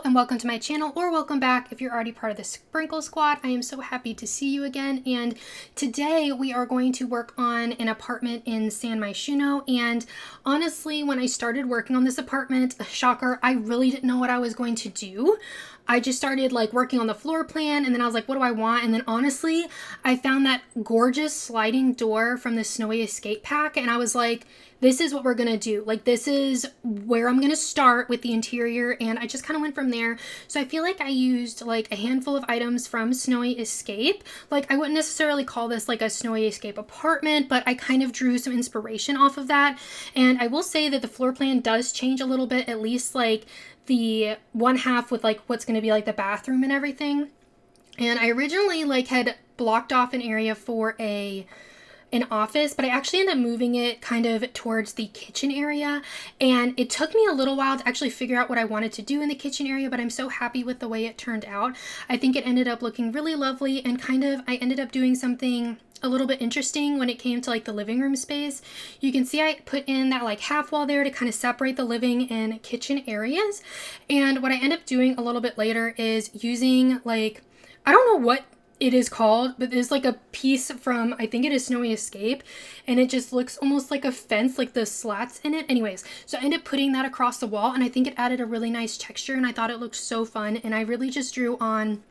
and welcome to my channel, or welcome back if you're already part of the Sprinkle Squad. I am so happy to see you again, and today we are going to work on an apartment in Myshuno. And honestly, when I started working on this apartment, shocker, I really didn't know what I was going to do. I just started working on the floor plan, and then I was like, what do I want? And then honestly, I found that gorgeous sliding door from the Snowy Escape pack, and I was like, this is what we're gonna do. This is where I'm gonna start with the interior, and I just kind of went from there. So I feel like I used a handful of items from Snowy Escape. I wouldn't necessarily call this a Snowy Escape apartment, but I kind of drew some inspiration off of that. And I will say that the floor plan does change a little bit, at least the one half with what's going to be the bathroom and everything. And I originally had blocked off an area for an office, but I actually ended up moving it kind of towards the kitchen area, and it took me a little while to actually figure out what I wanted to do in the kitchen area, but I'm so happy with the way it turned out. I think it ended up looking really lovely, and I ended up doing something a little bit interesting when it came to the living room space. You can see I put in that half wall there to kind of separate the living and kitchen areas. And what I end up doing a little bit later is using I don't know what it is called, but there's a piece from, I think it is Snowy Escape, and it just looks almost like a fence, the slats in it. Anyways, so I ended up putting that across the wall, and I think it added a really nice texture, and I thought it looked so fun. And I really just drew on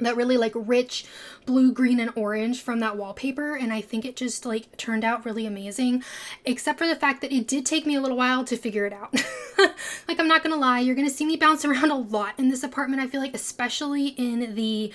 that really rich blue, green, and orange from that wallpaper, and I think it just turned out really amazing, except for the fact that it did take me a little while to figure it out. I'm not gonna lie, you're gonna see me bounce around a lot in this apartment. I feel especially in the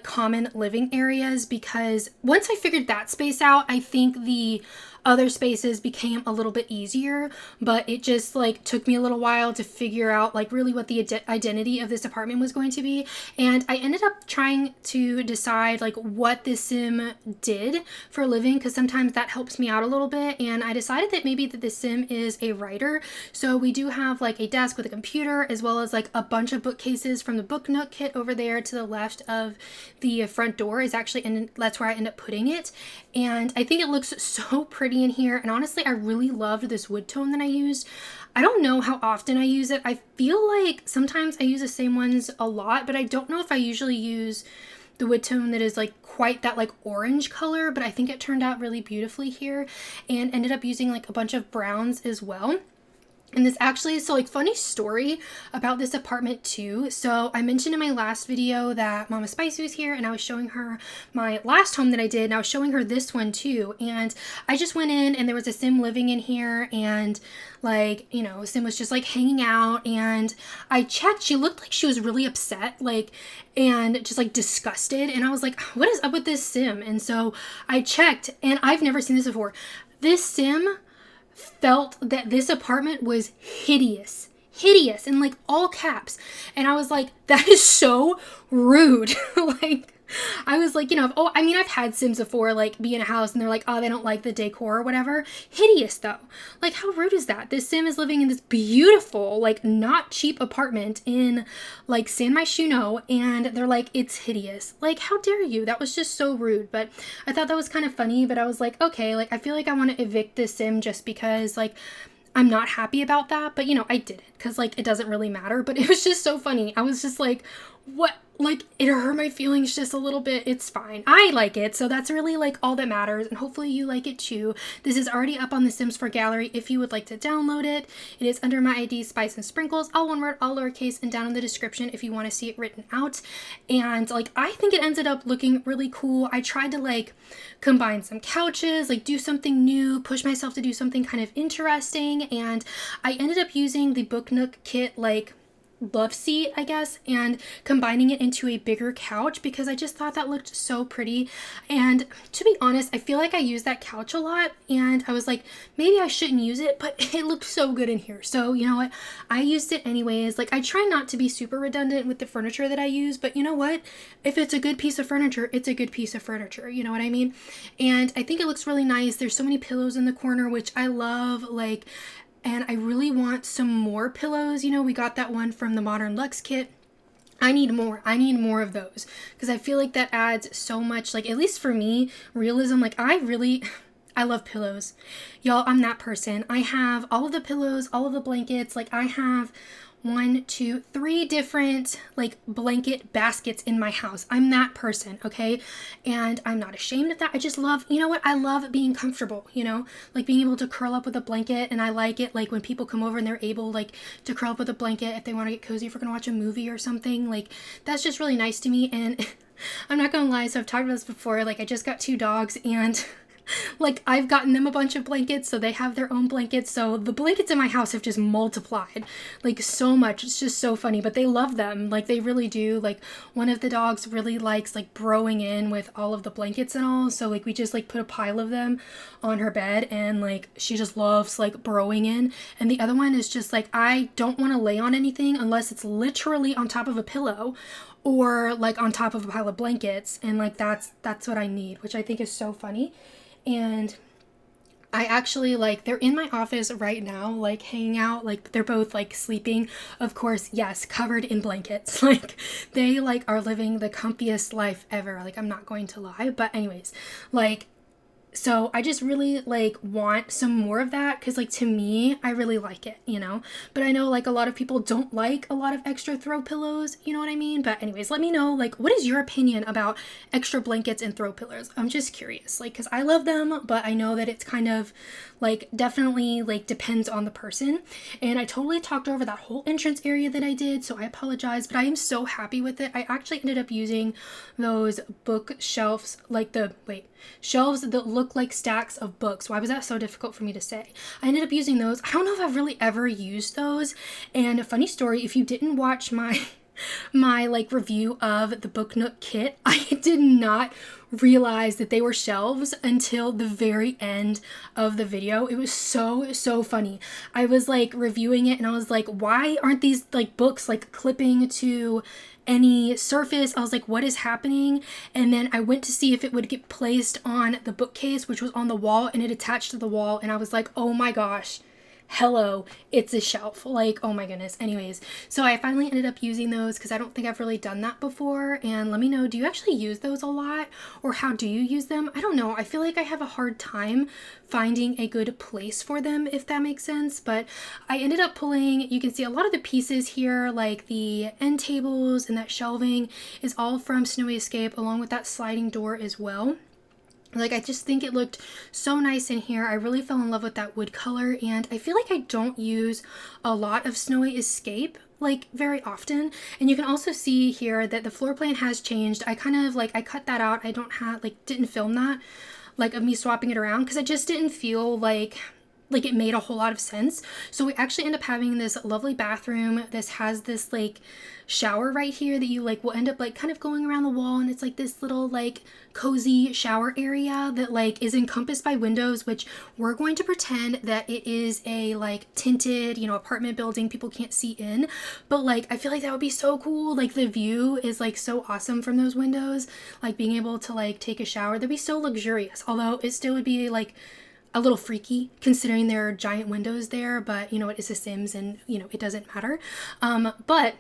common living areas, because once I figured that space out, I think the other spaces became a little bit easier, but it just took me a little while to figure out really what the identity of this apartment was going to be. And I ended up trying to decide what this sim did for a living, because sometimes that helps me out a little bit. And I decided that maybe that this sim is a writer. So we do have a desk with a computer, as well as a bunch of bookcases from the Book Nook kit over there to the left of the front door is actually, and that's where I end up putting it. And I think it looks so pretty in here, and honestly I really loved this wood tone that I used. I don't know how often I use it. I feel like sometimes I use the same ones a lot, but I don't know if I usually use the wood tone that is quite that orange color, but I think it turned out really beautifully here, and ended up using a bunch of browns as well. And this actually is, funny story about this apartment too. So I mentioned in my last video that Mama Spicy was here, and I was showing her my last home that I did, and I was showing her this one too. And I just went in, and there was a sim living in here, and sim was just hanging out, and I checked. She looked like she was really upset, and just disgusted. And I was like, what is up with this sim? And so I checked, and I've never seen this before. This sim felt that this apartment was hideous in all caps, and I was like, that is so rude. I was I've had sims before be in a house and they're oh, they don't like the decor or whatever. Hideous though. How rude is that? This sim is living in this beautiful not cheap apartment in Myshuno, and they're it's hideous. How dare you? That was just so rude. But I thought that was kind of funny, but I was okay, I feel I want to evict this sim just because I'm not happy about that. But I did it because it doesn't really matter. But it was just so funny. I was just what? It hurt my feelings just a little bit. It's fine. I like it, so that's really all that matters, and hopefully you like it too. This is already up on the Sims 4 gallery if you would like to download it. It is under my ID, Spice and Sprinkles, all one word, all lowercase, and down in the description if you want to see it written out. And I think it ended up looking really cool. I tried to combine some couches, do something new, push myself to do something kind of interesting, and I ended up using the Book Nook kit love seat, I guess, and combining it into a bigger couch because I just thought that looked so pretty. And to be honest, I feel I use that couch a lot, and I was maybe I shouldn't use it, but it looked so good in here, so you know what, I used it anyways. I try not to be super redundant with the furniture that I use, but you know what, if it's a good piece of furniture, it's a good piece of furniture, you know what I mean? And I think it looks really nice. There's so many pillows in the corner, which I love, and I really want some more pillows. We got that one from the Modern Luxe kit. I need more of those, because I feel that adds so much, at least for me, realism. I love pillows. Y'all, I'm that person. I have all of the pillows, all of the blankets. I have three different like blanket baskets in my house. I'm that person, okay? And I'm not ashamed of that. I just love, you know what? I love being comfortable, you know, like being able to curl up with a blanket. And I like it like when people come over and they're able like to curl up with a blanket if they want to get cozy, if we're gonna watch a movie or something. Like that's just really nice to me. And I'm not gonna lie, so I've talked about this before, like I just got 2 dogs and like I've gotten them a bunch of blankets, so they have their own blankets. So the blankets in my house have just multiplied like so much. It's just so funny, but they love them. Like they really do. Like one of the dogs really likes like burrowing in with all of the blankets and all. So like we just like put a pile of them on her bed and like she just loves like burrowing in. And the other one is just like, I don't want to lay on anything unless it's literally on top of a pillow or like on top of a pile of blankets. And like that's what I need, which I think is so funny. And I actually like, they're in my office right now, like hanging out, like they're both like sleeping, of course, yes, covered in blankets. Like they like are living the comfiest life ever. Like I'm not going to lie, but anyways, like so I just really like want some more of that because like to me, I really like it, you know, but I know like a lot of people don't like a lot of extra throw pillows, you know what I mean? But anyways, let me know like what is your opinion about extra blankets and throw pillows? I'm just curious, like because I love them, but I know that it's kind of like definitely like depends on the person. And I totally talked over that whole entrance area that I did, so I apologize, but I am so happy with it. I actually ended up using those bookshelves, like shelves that look like stacks of books. Why was that so difficult for me to say? I ended up using those. I don't know if I've really ever used those. And a funny story, if you didn't watch my like review of the Book Nook kit, I did not realize that they were shelves until the very end of the video. It was so funny. I was like reviewing it and I was like, why aren't these like books like clipping to any surface? I was like, what is happening? And then I went to see if it would get placed on the bookcase, which was on the wall, and it attached to the wall, and I was like, oh my gosh, hello, it's a shelf. Like, oh my goodness. Anyways, so I finally ended up using those because I don't think I've really done that before. And let me know, do you actually use those a lot, or how do you use them? I don't know. I feel like I have a hard time finding a good place for them, if that makes sense. But I ended up pulling, you can see a lot of the pieces here, like the end tables and that shelving is all from Snowy Escape, along with that sliding door as well. Like, I just think it looked so nice in here. I really fell in love with that wood color, and I feel like I don't use a lot of Snowy Escape like very often. And you can also see here that the floor plan has changed. I kind of like, I cut that out. I didn't film that, like of me swapping it around, because I just didn't feel like it made a whole lot of sense. So we actually end up having this lovely bathroom. This has this like shower right here that you like will end up like kind of going around the wall, and it's like this little like cozy shower area that like is encompassed by windows, which we're going to pretend that it is a like tinted, you know, apartment building people can't see in. But like I feel like that would be so cool. Like the view is like so awesome from those windows. Like being able to like take a shower, that'd be so luxurious. Although it still would be like a little freaky considering there are giant windows there, but you know, it is a Sims and you know, it doesn't matter. But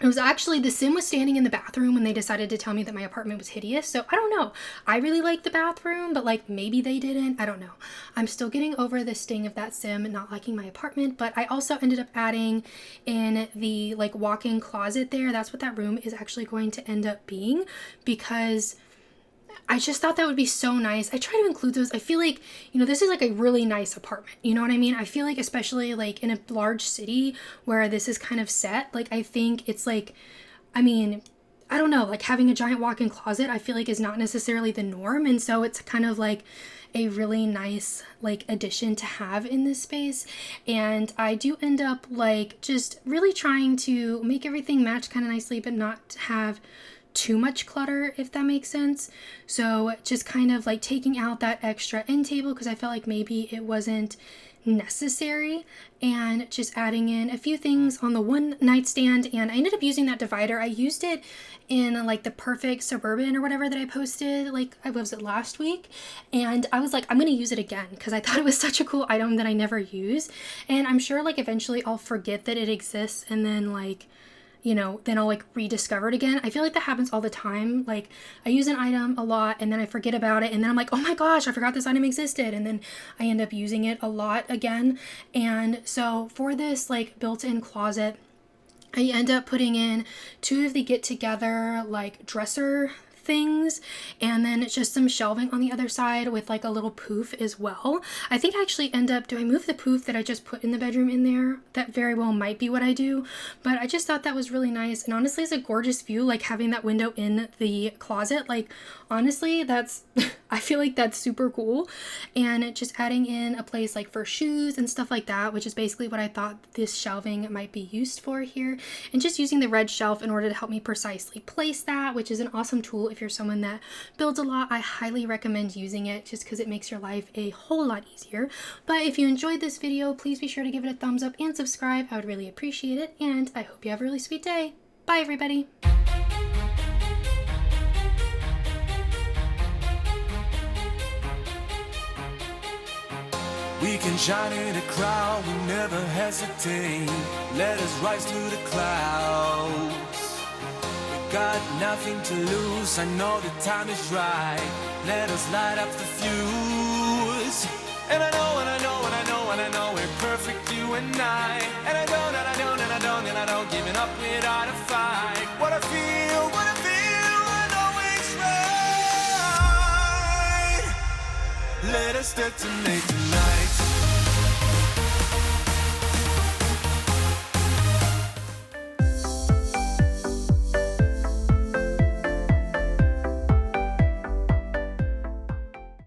it was actually, the Sim was standing in the bathroom when they decided to tell me that my apartment was hideous. So I don't know. I really like the bathroom, but like maybe they didn't. I don't know. I'm still getting over the sting of that Sim not liking my apartment, but I also ended up adding in the like walk-in closet there. That's what that room is actually going to end up being, because I just thought that would be so nice. I try to include those. I feel like, you know, this is like a really nice apartment. You know what I mean? I feel like especially like in a large city where this is kind of set, like I think it's like, I mean, I don't know, like having a giant walk-in closet, I feel like is not necessarily the norm. And so it's kind of like a really nice like addition to have in this space. And I do end up like just really trying to make everything match kind of nicely, but not have too much clutter, if that makes sense. So just kind of like taking out that extra end table because I felt like maybe it wasn't necessary, and just adding in a few things on the one nightstand. And I ended up using that divider. I used it in like the Perfect Suburban or whatever that I posted, like I was it last week, and I was like, I'm gonna use it again because I thought it was such a cool item that I never use. And I'm sure like eventually I'll forget that it exists, and then like, you know, then I'll like rediscover it again. I feel like that happens all the time. Like I use an item a lot and then I forget about it, and then I'm like, oh my gosh, I forgot this item existed, and then I end up using it a lot again. And so for this like built-in closet, I end up putting in 2 of the get together like dresser things, and then it's just some shelving on the other side with like a little poof as well. I think I actually end up, do I move the poof that I just put in the bedroom in there? That very well might be what I do, but I just thought that was really nice, and honestly it's a gorgeous view, like having that window in the closet. Like honestly, that's I feel like that's super cool. And just adding in a place like for shoes and stuff like that, which is basically what I thought this shelving might be used for here, and just using the red shelf in order to help me precisely place that, which is an awesome tool. If you're someone that builds a lot, I highly recommend using it just because it makes your life a whole lot easier. But if you enjoyed this video, please be sure to give it a thumbs up and subscribe. I would really appreciate it, and I hope you have a really sweet day. Bye everybody. We can shine in a crowd, we never hesitate. Let us rise to the clouds. We got nothing to lose, I know the time is right. Let us light up the fuse. And I know, and I know, and I know, and I know we're perfect, you and I. And I don't, and I don't, and I don't, and I don't giving up without a fight. What I feel, I know it's right. Let us detonate tonight.